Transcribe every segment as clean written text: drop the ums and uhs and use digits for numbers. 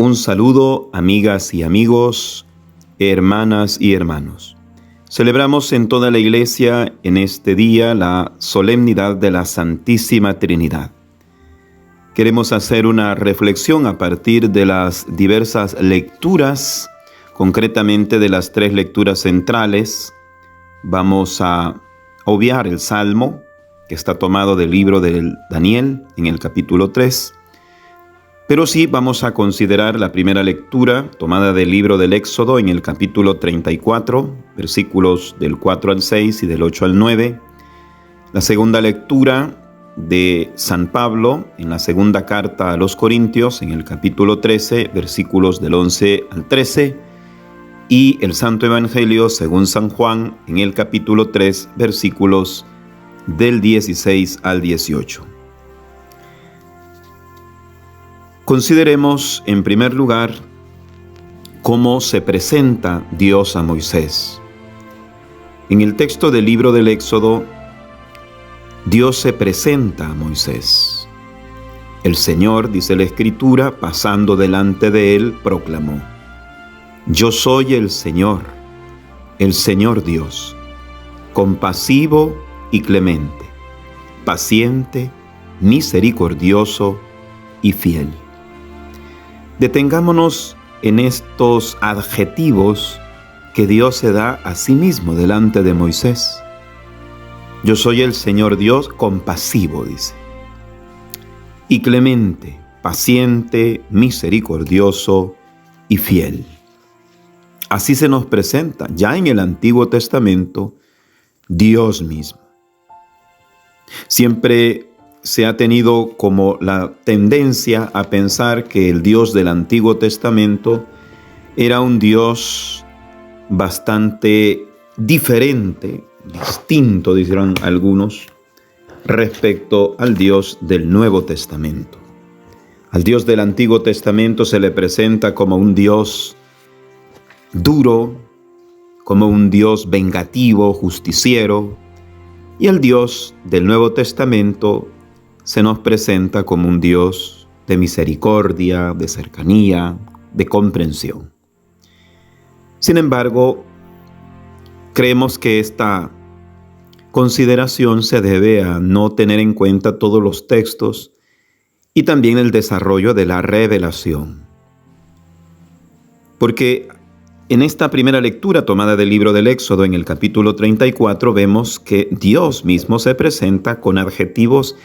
Un saludo, amigas y amigos, hermanas y hermanos. Celebramos en toda la Iglesia en este día la solemnidad de la Santísima Trinidad. Queremos hacer una reflexión a partir de las diversas lecturas, concretamente de las 3 lecturas centrales. Vamos a obviar el Salmo, que está tomado del libro de Daniel, en el capítulo 3. Pero sí vamos a considerar la primera lectura tomada del libro del Éxodo en el capítulo 34, versículos del 4 al 6 y del 8 al 9. La segunda lectura de San Pablo en la segunda carta a los Corintios en el capítulo 13, versículos del 11 al 13. Y el Santo Evangelio según San Juan en el capítulo 3, versículos del 16 al 18. Consideremos en primer lugar cómo se presenta Dios a Moisés. En el texto del libro del Éxodo, Dios se presenta a Moisés. El Señor, dice la Escritura, pasando delante de él, proclamó: Yo soy el Señor Dios, compasivo y clemente, paciente, misericordioso y fiel. Detengámonos en estos adjetivos que Dios se da a sí mismo delante de Moisés. Yo soy el Señor Dios compasivo, dice, y clemente, paciente, misericordioso y fiel. Así se nos presenta ya en el Antiguo Testamento Dios mismo. Siempre se ha tenido como la tendencia a pensar que el Dios del Antiguo Testamento era un Dios bastante diferente, distinto, dijeron algunos, respecto al Dios del Nuevo Testamento. Al Dios del Antiguo Testamento se le presenta como un Dios duro, como un Dios vengativo, justiciero, y el Dios del Nuevo Testamento se nos presenta como un Dios de misericordia, de cercanía, de comprensión. Sin embargo, creemos que esta consideración se debe a no tener en cuenta todos los textos y también el desarrollo de la revelación. Porque en esta primera lectura tomada del libro del Éxodo en el capítulo 34 vemos que Dios mismo se presenta con adjetivos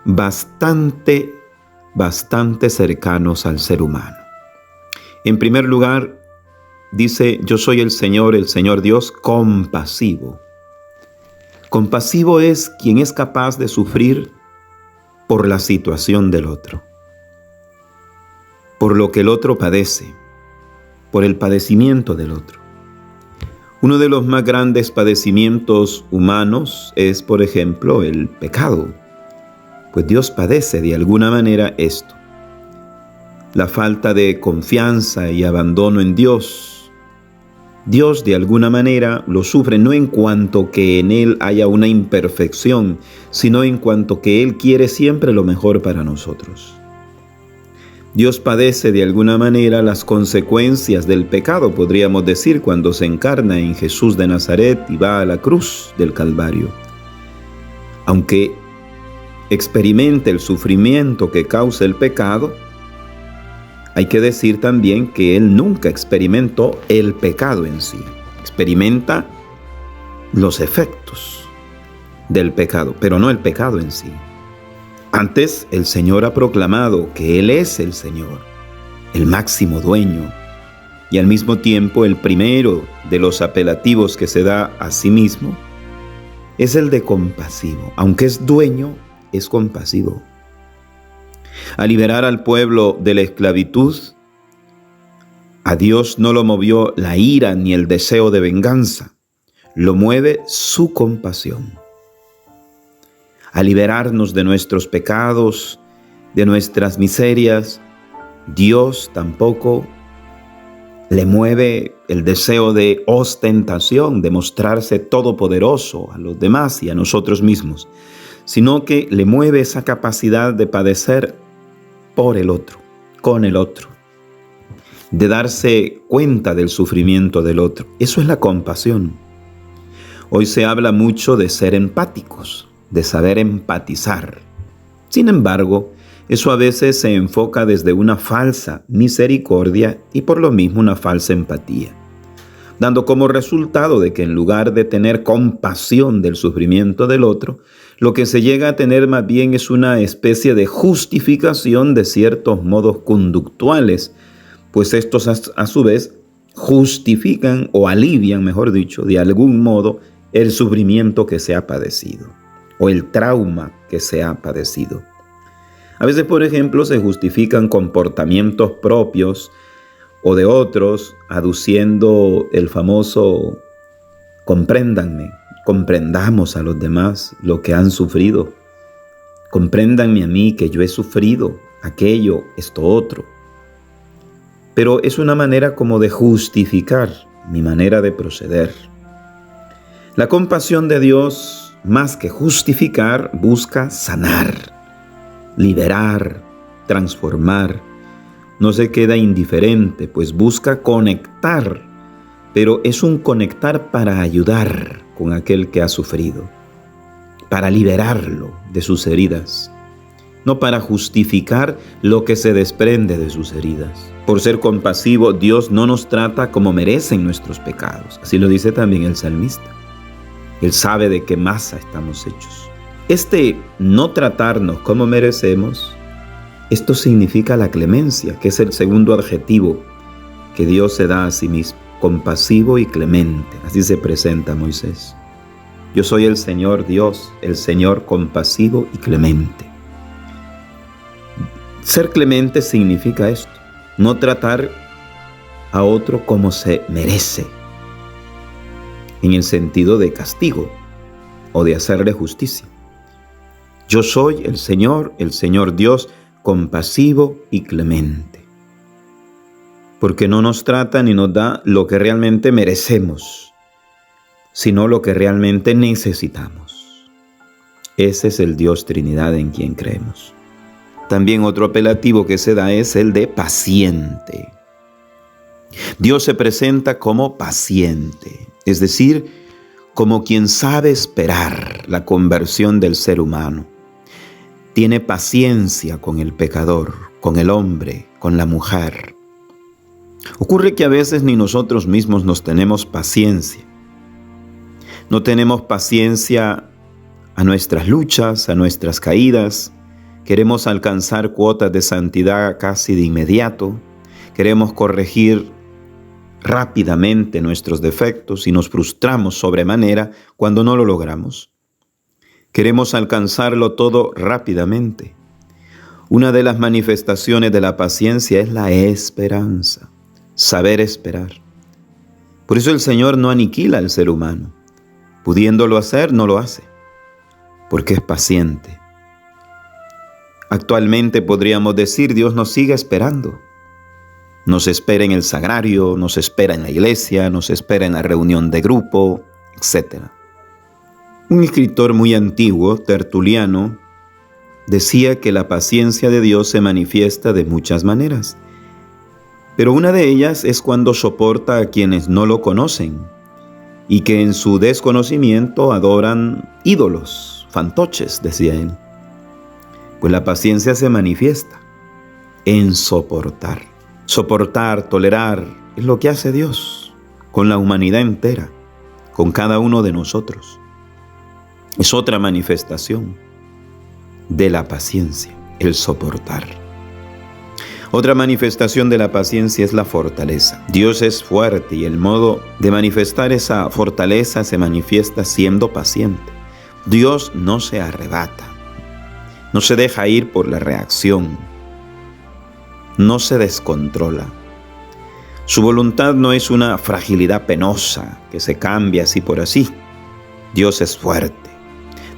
bastante cercanos al ser humano. En primer lugar, dice: Yo soy el Señor Dios compasivo. Compasivo es quien es capaz de sufrir por la situación del otro, por lo que el otro padece, por el padecimiento del otro. Uno de los más grandes padecimientos humanos es, por ejemplo, el pecado. Pues Dios padece de alguna manera esto. La falta de confianza y abandono en Dios. Dios de alguna manera lo sufre, no en cuanto que en Él haya una imperfección, sino en cuanto que Él quiere siempre lo mejor para nosotros. Dios padece de alguna manera las consecuencias del pecado, podríamos decir, cuando se encarna en Jesús de Nazaret y va a la cruz del Calvario. Aunque experimente el sufrimiento que causa el pecado, hay que decir también que Él nunca experimentó el pecado en sí. Experimenta los efectos del pecado, pero no el pecado en sí. Antes, el Señor ha proclamado que Él es el Señor, el máximo dueño, y al mismo tiempo el primero de los apelativos que se da a sí mismo es el de compasivo. Aunque es dueño, es compasivo. Al liberar al pueblo de la esclavitud, a Dios no lo movió la ira ni el deseo de venganza, lo mueve su compasión. Al liberarnos de nuestros pecados, de nuestras miserias, Dios tampoco le mueve el deseo de ostentación, de mostrarse todopoderoso a los demás y a nosotros mismos, sino que le mueve esa capacidad de padecer por el otro, con el otro, de darse cuenta del sufrimiento del otro. Eso es la compasión. Hoy se habla mucho de ser empáticos, de saber empatizar. Sin embargo, eso a veces se enfoca desde una falsa misericordia y por lo mismo una falsa empatía, dando como resultado de que en lugar de tener compasión del sufrimiento del otro, lo que se llega a tener más bien es una especie de justificación de ciertos modos conductuales, pues estos a su vez justifican o alivian, mejor dicho, de algún modo el sufrimiento que se ha padecido o el trauma que se ha padecido. A veces, por ejemplo, se justifican comportamientos propios o de otros, aduciendo el famoso compréndanme, comprendamos a los demás lo que han sufrido. Compréndanme a mí que yo he sufrido aquello, esto otro. Pero es una manera como de justificar mi manera de proceder. La compasión de Dios, más que justificar, busca sanar, liberar, transformar. No se queda indiferente, pues busca conectar, pero es un conectar para ayudar con aquel que ha sufrido, para liberarlo de sus heridas, no para justificar lo que se desprende de sus heridas. Por ser compasivo, Dios no nos trata como merecen nuestros pecados. Así lo dice también el salmista. Él sabe de qué masa estamos hechos. Este no tratarnos como merecemos, esto significa la clemencia, que es el segundo adjetivo que Dios se da a sí mismo, compasivo y clemente. Así se presenta Moisés. Yo soy el Señor Dios, el Señor compasivo y clemente. Ser clemente significa esto, no tratar a otro como se merece, en el sentido de castigo o de hacerle justicia. Yo soy el Señor Dios, compasivo y clemente, porque no nos trata ni nos da lo que realmente merecemos, sino lo que realmente necesitamos. Ese es el Dios Trinidad en quien creemos. También otro apelativo que se da es el de paciente. Dios se presenta como paciente, es decir, como quien sabe esperar la conversión del ser humano. Tiene paciencia con el pecador, con el hombre, con la mujer. Ocurre que a veces ni nosotros mismos nos tenemos paciencia. No tenemos paciencia a nuestras luchas, a nuestras caídas. Queremos alcanzar cuotas de santidad casi de inmediato. Queremos corregir rápidamente nuestros defectos y nos frustramos sobremanera cuando no lo logramos. Queremos alcanzarlo todo rápidamente. Una de las manifestaciones de la paciencia es la esperanza, saber esperar. Por eso el Señor no aniquila al ser humano. Pudiéndolo hacer, no lo hace, porque es paciente. Actualmente podríamos decir, Dios nos sigue esperando. Nos espera en el sagrario, nos espera en la iglesia, nos espera en la reunión de grupo, etc. Un escritor muy antiguo, Tertuliano, decía que la paciencia de Dios se manifiesta de muchas maneras, pero una de ellas es cuando soporta a quienes no lo conocen y que en su desconocimiento adoran ídolos, fantoches, decía él. Pues la paciencia se manifiesta en soportar. Soportar, tolerar, es lo que hace Dios con la humanidad entera, con cada uno de nosotros. Es otra manifestación de la paciencia, el soportar. Otra manifestación de la paciencia es la fortaleza. Dios es fuerte y el modo de manifestar esa fortaleza se manifiesta siendo paciente. Dios no se arrebata, no se deja ir por la reacción, no se descontrola. Su voluntad no es una fragilidad penosa que se cambia así por así. Dios es fuerte,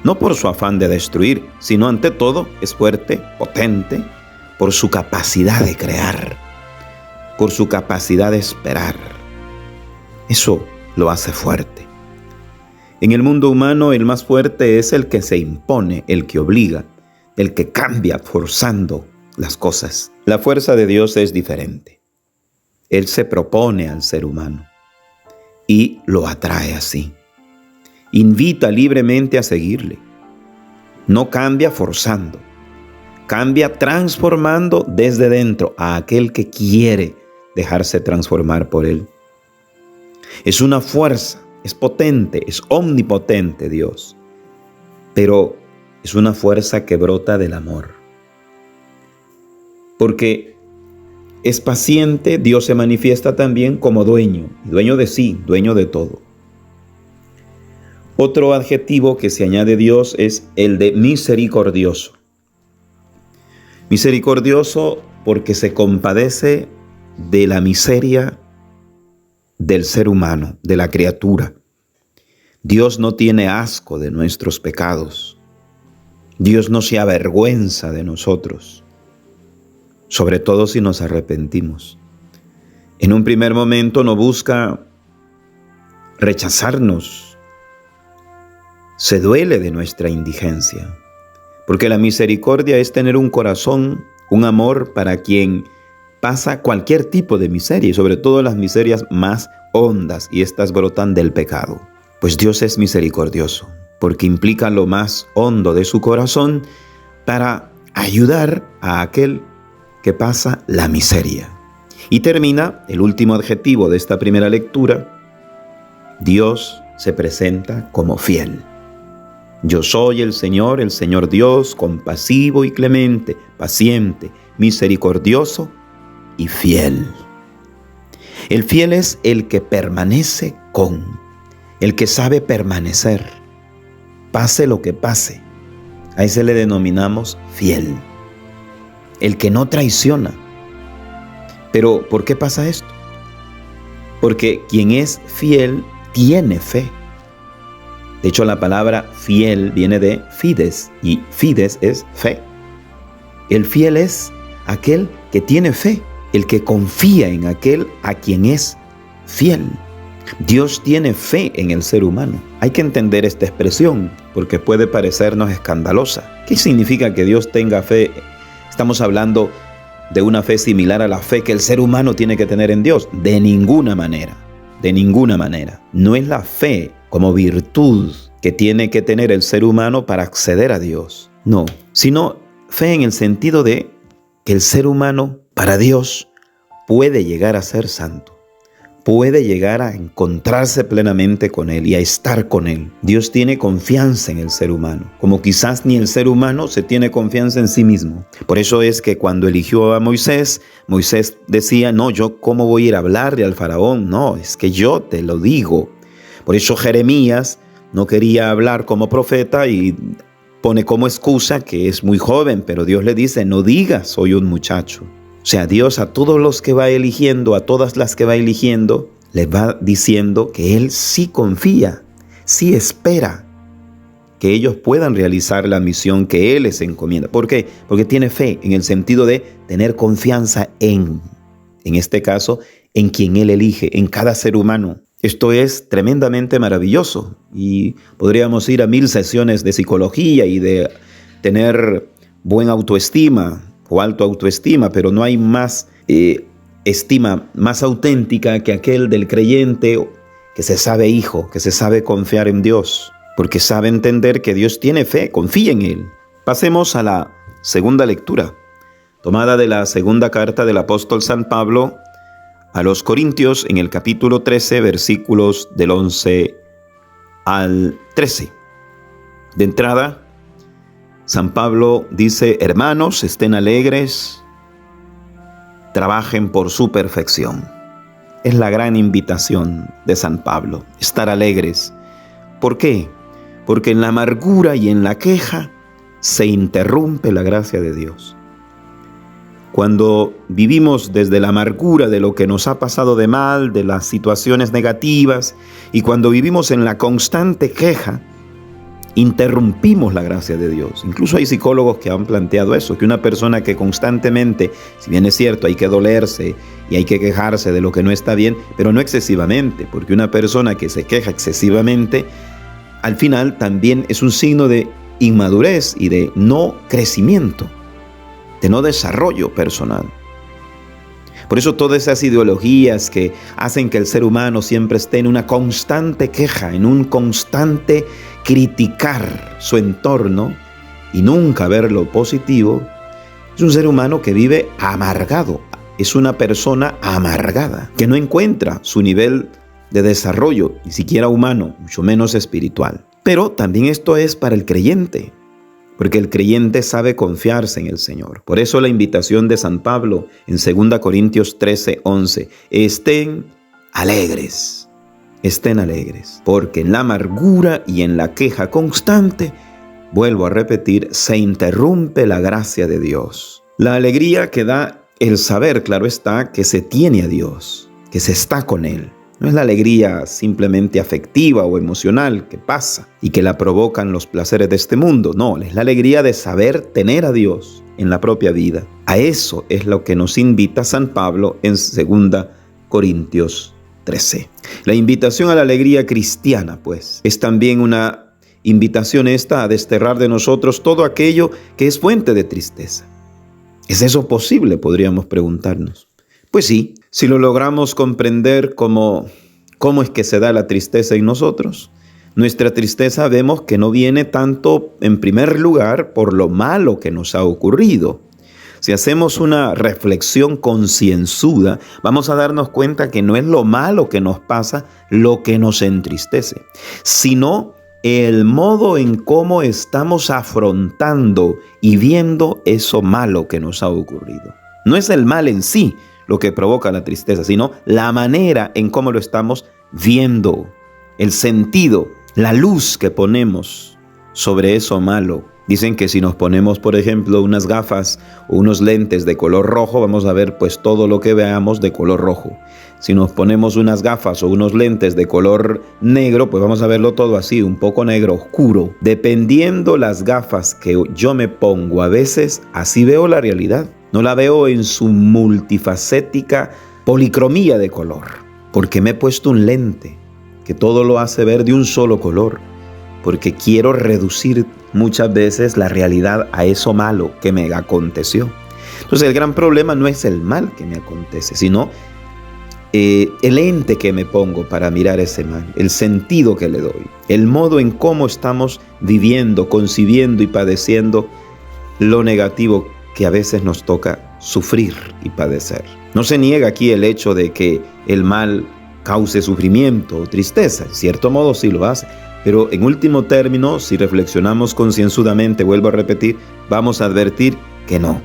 no por su afán de destruir, sino ante todo es fuerte, potente, por su capacidad de crear, por su capacidad de esperar. Eso lo hace fuerte. En el mundo humano el más fuerte es el que se impone, el que obliga, el que cambia forzando las cosas. La fuerza de Dios es diferente. Él se propone al ser humano y lo atrae así. Invita libremente a seguirle. No cambia forzando, cambia transformando desde dentro a aquel que quiere dejarse transformar por Él. Es una fuerza, es potente, es omnipotente Dios, pero es una fuerza que brota del amor. Porque es paciente, Dios se manifiesta también como dueño de sí, dueño de todo. Otro adjetivo que se añade a Dios es el de misericordioso. Misericordioso porque se compadece de la miseria del ser humano, de la criatura. Dios no tiene asco de nuestros pecados. Dios no se avergüenza de nosotros, sobre todo si nos arrepentimos. En un primer momento no busca rechazarnos. Se duele de nuestra indigencia, porque la misericordia es tener un corazón, un amor para quien pasa cualquier tipo de miseria, y sobre todo las miserias más hondas, y estas brotan del pecado. Pues Dios es misericordioso, porque implica lo más hondo de su corazón para ayudar a aquel que pasa la miseria. Y termina el último adjetivo de esta primera lectura: Dios se presenta como fiel. Yo soy el Señor Dios, compasivo y clemente, paciente, misericordioso y fiel. El fiel es el que permanece el que sabe permanecer, pase lo que pase. A ese le denominamos fiel. El que no traiciona. Pero ¿por qué pasa esto? Porque quien es fiel tiene fe. De hecho, la palabra fiel viene de fides, y fides es fe. El fiel es aquel que tiene fe, el que confía en aquel a quien es fiel. Dios tiene fe en el ser humano. Hay que entender esta expresión porque puede parecernos escandalosa. ¿Qué significa que Dios tenga fe? Estamos hablando de una fe similar a la fe que el ser humano tiene que tener en Dios. De ninguna manera, de ninguna manera. No es la fe como virtud que tiene que tener el ser humano para acceder a Dios. No, sino fe en el sentido de que el ser humano para Dios puede llegar a ser santo. Puede llegar a encontrarse plenamente con Él y a estar con Él. Dios tiene confianza en el ser humano, como quizás ni el ser humano se tiene confianza en sí mismo. Por eso es que cuando eligió a Moisés, Moisés decía: no, yo cómo voy a ir a hablarle al faraón, no, es que yo te lo digo. Por eso Jeremías no quería hablar como profeta y pone como excusa que es muy joven, pero Dios le dice: no digas, soy un muchacho. O sea, Dios a todos los que va eligiendo, a todas las que va eligiendo, les va diciendo que Él sí confía, sí espera que ellos puedan realizar la misión que Él les encomienda. ¿Por qué? Porque tiene fe en el sentido de tener confianza en este caso, en quien Él elige, en cada ser humano. Esto es tremendamente maravilloso y podríamos ir a 1000 sesiones de psicología y de tener buena autoestima o alta autoestima, pero no hay más estima más auténtica que aquel del creyente que se sabe hijo, que se sabe confiar en Dios, porque sabe entender que Dios tiene fe, confía en Él. Pasemos a la segunda lectura, tomada de la segunda carta del apóstol San Pablo a los Corintios, en el capítulo 13, versículos del 11 al 13. De entrada, San Pablo dice: hermanos, estén alegres, trabajen por su perfección. Es la gran invitación de San Pablo, estar alegres. ¿Por qué? Porque en la amargura y en la queja se interrumpe la gracia de Dios. Cuando vivimos desde la amargura de lo que nos ha pasado de mal, de las situaciones negativas, y cuando vivimos en la constante queja, interrumpimos la gracia de Dios. Incluso hay psicólogos que han planteado eso, que una persona que constantemente, si bien es cierto, hay que dolerse y hay que quejarse de lo que no está bien, pero no excesivamente, porque una persona que se queja excesivamente, al final también es un signo de inmadurez y de no crecimiento, de no desarrollo personal. Por eso todas esas ideologías que hacen que el ser humano siempre esté en una constante queja, en un constante criticar su entorno y nunca ver lo positivo, es un ser humano que vive amargado, es una persona amargada, que no encuentra su nivel de desarrollo, ni siquiera humano, mucho menos espiritual. Pero también esto es para el creyente, porque el creyente sabe confiarse en el Señor. Por eso la invitación de San Pablo en 2 Corintios 13:11, estén alegres, porque en la amargura y en la queja constante, vuelvo a repetir, se interrumpe la gracia de Dios. La alegría que da el saber, claro está, que se tiene a Dios, que se está con Él. No es la alegría simplemente afectiva o emocional que pasa y que la provocan los placeres de este mundo. No, es la alegría de saber tener a Dios en la propia vida. A eso es lo que nos invita San Pablo en 2 Corintios 13. La invitación a la alegría cristiana, pues, es también una invitación esta a desterrar de nosotros todo aquello que es fuente de tristeza. ¿Es eso posible?, podríamos preguntarnos. Pues sí, si lo logramos comprender cómo es que se da la tristeza en nosotros. Nuestra tristeza vemos que no viene tanto, en primer lugar, por lo malo que nos ha ocurrido. Si hacemos una reflexión concienzuda, vamos a darnos cuenta que no es lo malo que nos pasa lo que nos entristece, sino el modo en cómo estamos afrontando y viendo eso malo que nos ha ocurrido. No es el mal en sí lo que provoca la tristeza, sino la manera en cómo lo estamos viendo, el sentido, la luz que ponemos sobre eso malo. Dicen que si nos ponemos, por ejemplo, unas gafas o unos lentes de color rojo, vamos a ver pues todo lo que veamos de color rojo. Si nos ponemos unas gafas o unos lentes de color negro, pues vamos a verlo todo así, un poco negro, oscuro. Dependiendo las gafas que yo me pongo, a veces así veo la realidad. No la veo en su multifacética policromía de color, porque me he puesto un lente que todo lo hace ver de un solo color, porque quiero reducir muchas veces la realidad a eso malo que me aconteció. Entonces el gran problema no es el mal que me acontece, sino el lente que me pongo para mirar ese mal, el sentido que le doy, el modo en cómo estamos viviendo, concibiendo y padeciendo lo negativo que a veces nos toca sufrir y padecer. No se niega aquí el hecho de que el mal cause sufrimiento o tristeza, en cierto modo sí lo hace, pero en último término, si reflexionamos concienzudamente, vuelvo a repetir, vamos a advertir que no.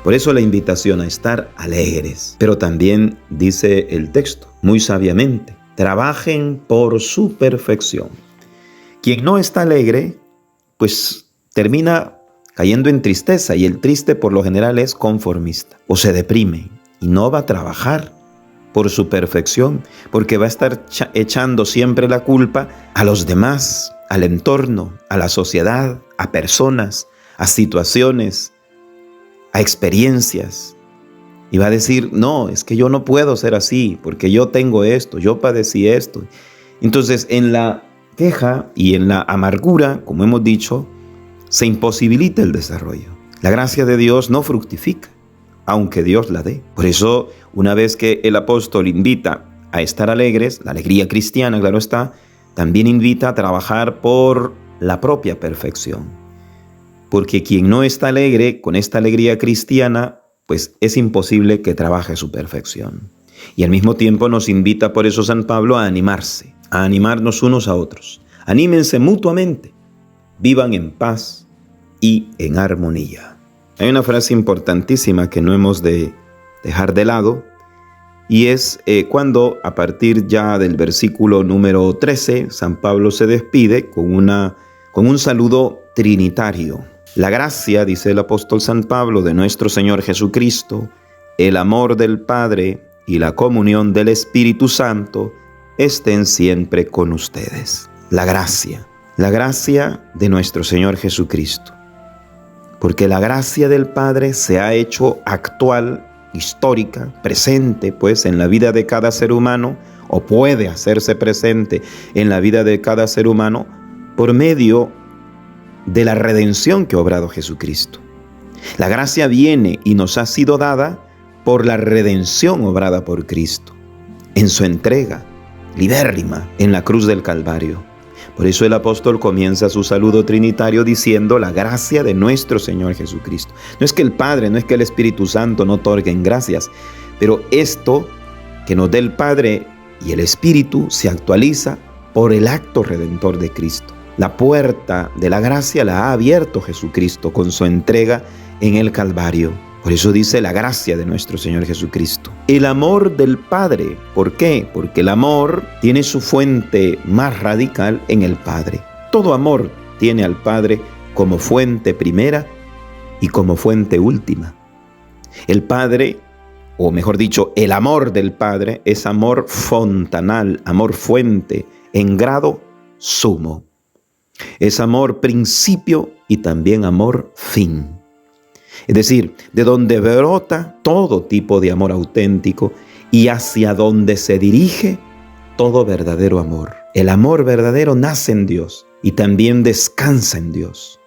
Por eso la invitación a estar alegres, pero también dice el texto, muy sabiamente, trabajen por su perfección. Quien no está alegre, pues termina cayendo en tristeza, y el triste por lo general es conformista o se deprime y no va a trabajar por su perfección, porque va a estar echando siempre la culpa a los demás, al entorno, a la sociedad, a personas, a situaciones, a experiencias, y va a decir, no, es que yo no puedo ser así, porque yo tengo esto, yo padecí esto. Entonces en la queja y en la amargura, como hemos dicho, se imposibilita el desarrollo. La gracia de Dios no fructifica, aunque Dios la dé. Por eso, una vez que el apóstol invita a estar alegres, la alegría cristiana, claro está, también invita a trabajar por la propia perfección. Porque quien no está alegre con esta alegría cristiana, pues es imposible que trabaje su perfección. Y al mismo tiempo nos invita por eso San Pablo a animarse, a animarnos unos a otros. Anímense mutuamente, vivan en paz y en armonía. Hay una frase importantísima que no hemos de dejar de lado, y es cuando a partir ya del versículo número 13, San Pablo se despide con un saludo trinitario. La gracia, dice el apóstol San Pablo, de nuestro Señor Jesucristo, el amor del Padre y la comunión del Espíritu Santo estén siempre con ustedes. La gracia de nuestro Señor Jesucristo. Porque la gracia del Padre se ha hecho actual, histórica, presente, pues, en la vida de cada ser humano, o puede hacerse presente en la vida de cada ser humano, por medio de la redención que ha obrado Jesucristo. La gracia viene y nos ha sido dada por la redención obrada por Cristo, en su entrega libérrima en la cruz del Calvario. Por eso el apóstol comienza su saludo trinitario diciendo la gracia de nuestro Señor Jesucristo. No es que el Padre, no es que el Espíritu Santo no otorguen gracias, pero esto que nos dé el Padre y el Espíritu se actualiza por el acto redentor de Cristo. La puerta de la gracia la ha abierto Jesucristo con su entrega en el Calvario. Por eso dice la gracia de nuestro Señor Jesucristo. El amor del Padre. ¿Por qué? Porque el amor tiene su fuente más radical en el Padre. Todo amor tiene al Padre como fuente primera y como fuente última. El Padre, o mejor dicho, el amor del Padre es amor fontanal, amor fuente, en grado sumo. Es amor principio y también amor fin. Es decir, de donde brota todo tipo de amor auténtico y hacia donde se dirige todo verdadero amor. El amor verdadero nace en Dios y también descansa en Dios.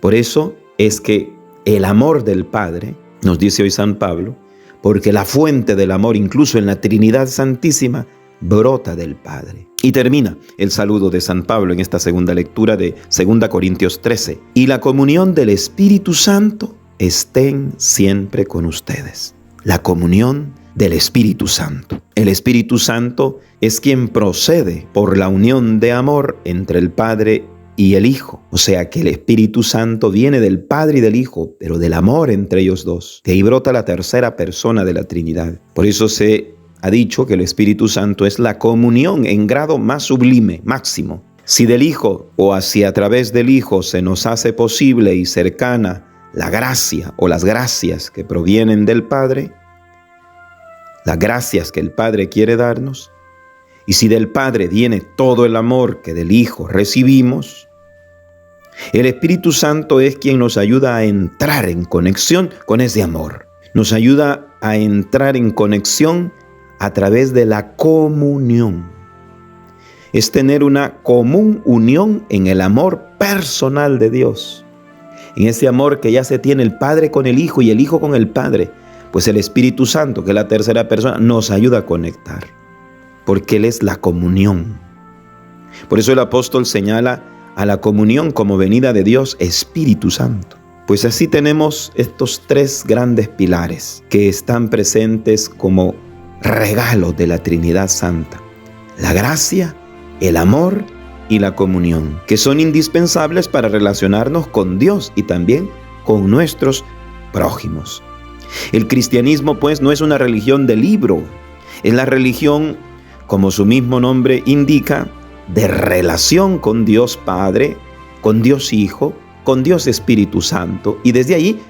Por eso es que el amor del Padre, nos dice hoy San Pablo, porque la fuente del amor, incluso en la Trinidad Santísima, brota del Padre. Y termina el saludo de San Pablo en esta segunda lectura de 2 Corintios 13. Y la comunión del Espíritu Santo estén siempre con ustedes. La comunión del Espíritu Santo. El Espíritu Santo es quien procede por la unión de amor entre el Padre y el Hijo. O sea que el Espíritu Santo viene del Padre y del Hijo, pero del amor entre ellos dos. De ahí brota la tercera persona de la Trinidad. Por eso se ha dicho que el Espíritu Santo es la comunión en grado más sublime, máximo. Si del Hijo o hacia a través del Hijo se nos hace posible y cercana la gracia o las gracias que provienen del Padre, las gracias que el Padre quiere darnos, y si del Padre viene todo el amor que del Hijo recibimos, el Espíritu Santo es quien nos ayuda a entrar en conexión con ese amor. Nos ayuda a entrar en conexión a través de la comunión. Es tener una común unión en el amor personal de Dios. En ese amor que ya se tiene el Padre con el Hijo y el Hijo con el Padre, pues el Espíritu Santo, que es la tercera persona, nos ayuda a conectar, porque Él es la comunión. Por eso el apóstol señala a la comunión como venida de Dios Espíritu Santo. Pues así tenemos estos tres grandes pilares que están presentes como regalos de la Trinidad Santa: la gracia, el amor y la comunión, que son indispensables para relacionarnos con Dios y también con nuestros prójimos. El cristianismo, pues, no es una religión de libro, es la religión, como su mismo nombre indica, de relación con Dios Padre, con Dios Hijo, con Dios Espíritu Santo y desde ahí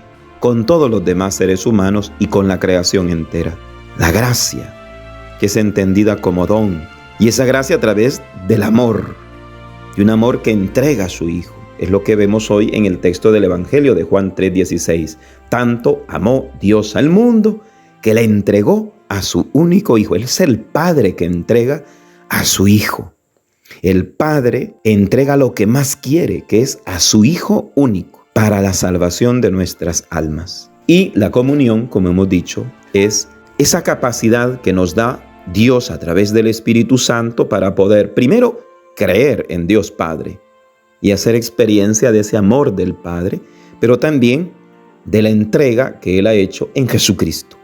con todos los demás seres humanos y con la creación entera. La gracia, que es entendida como don, y esa gracia a través del amor, y un amor que entrega a su Hijo. Es lo que vemos hoy en el texto del Evangelio de Juan 3:16. Tanto amó Dios al mundo que le entregó a su único Hijo. Él es el Padre que entrega a su Hijo. El Padre entrega lo que más quiere, que es a su Hijo único, para la salvación de nuestras almas. Y la comunión, como hemos dicho, es esa capacidad que nos da Dios a través del Espíritu Santo para poder, primero, creer en Dios Padre y hacer experiencia de ese amor del Padre, pero también de la entrega que Él ha hecho en Jesucristo,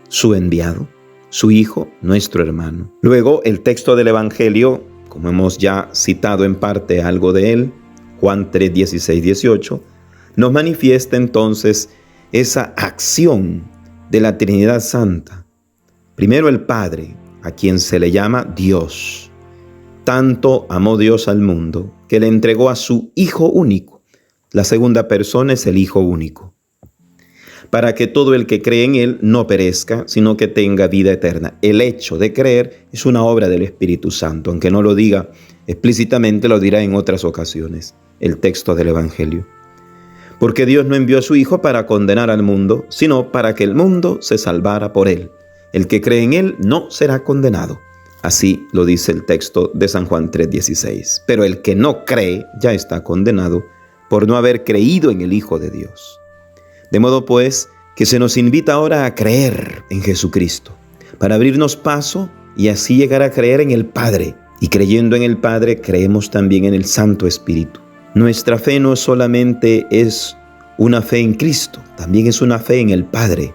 su enviado, su Hijo, nuestro hermano. Luego, el texto del Evangelio, como hemos ya citado en parte algo de él, Juan 3, 16, 18, nos manifiesta entonces esa acción de la Trinidad Santa. Primero el Padre, a quien se le llama Dios. Tanto amó Dios al mundo que le entregó a su Hijo único. La segunda persona es el Hijo único, para que todo el que cree en Él no perezca, sino que tenga vida eterna. El hecho de creer es una obra del Espíritu Santo, aunque no lo diga explícitamente, lo dirá en otras ocasiones, el texto del Evangelio. Porque Dios no envió a su Hijo para condenar al mundo, sino para que el mundo se salvara por Él. El que cree en Él no será condenado. Así lo dice el texto de San Juan 3:16. Pero el que no cree ya está condenado por no haber creído en el Hijo de Dios. De modo pues que se nos invita ahora a creer en Jesucristo, para abrirnos paso y así llegar a creer en el Padre. Y creyendo en el Padre, creemos también en el Santo Espíritu. Nuestra fe no solamente es una fe en Cristo, también es una fe en el Padre,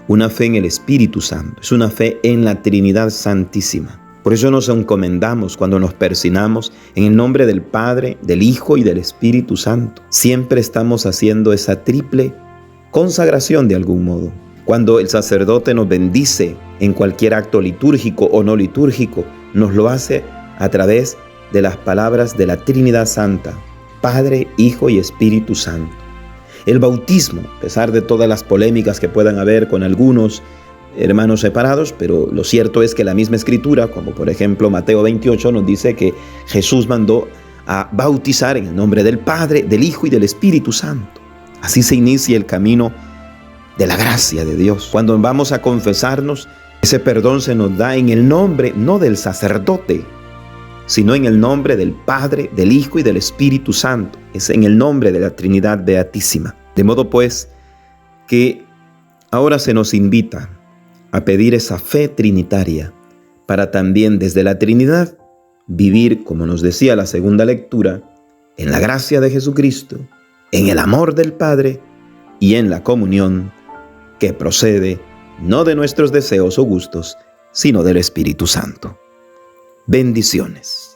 una fe en el Espíritu Santo, es una fe en la Trinidad Santísima. Por eso nos encomendamos cuando nos persignamos en el nombre del Padre, del Hijo y del Espíritu Santo. Siempre estamos haciendo esa triple consagración de algún modo. Cuando el sacerdote nos bendice en cualquier acto litúrgico o no litúrgico, nos lo hace a través de las palabras de la Trinidad Santa, Padre, Hijo y Espíritu Santo. El bautismo, a pesar de todas las polémicas que puedan haber con algunos hermanos separados, pero lo cierto es que la misma Escritura, como por ejemplo Mateo 28, nos dice que Jesús mandó a bautizar en el nombre del Padre, del Hijo y del Espíritu Santo. Así se inicia el camino de la gracia de Dios. Cuando vamos a confesarnos, ese perdón se nos da en el nombre no del sacerdote, sino en el nombre del Padre, del Hijo y del Espíritu Santo. Es en el nombre de la Trinidad Beatísima. De modo pues que ahora se nos invita a pedir esa fe trinitaria para también desde la Trinidad vivir, como nos decía la segunda lectura, en la gracia de Jesucristo, en el amor del Padre y en la comunión que procede no de nuestros deseos o gustos, sino del Espíritu Santo. Bendiciones.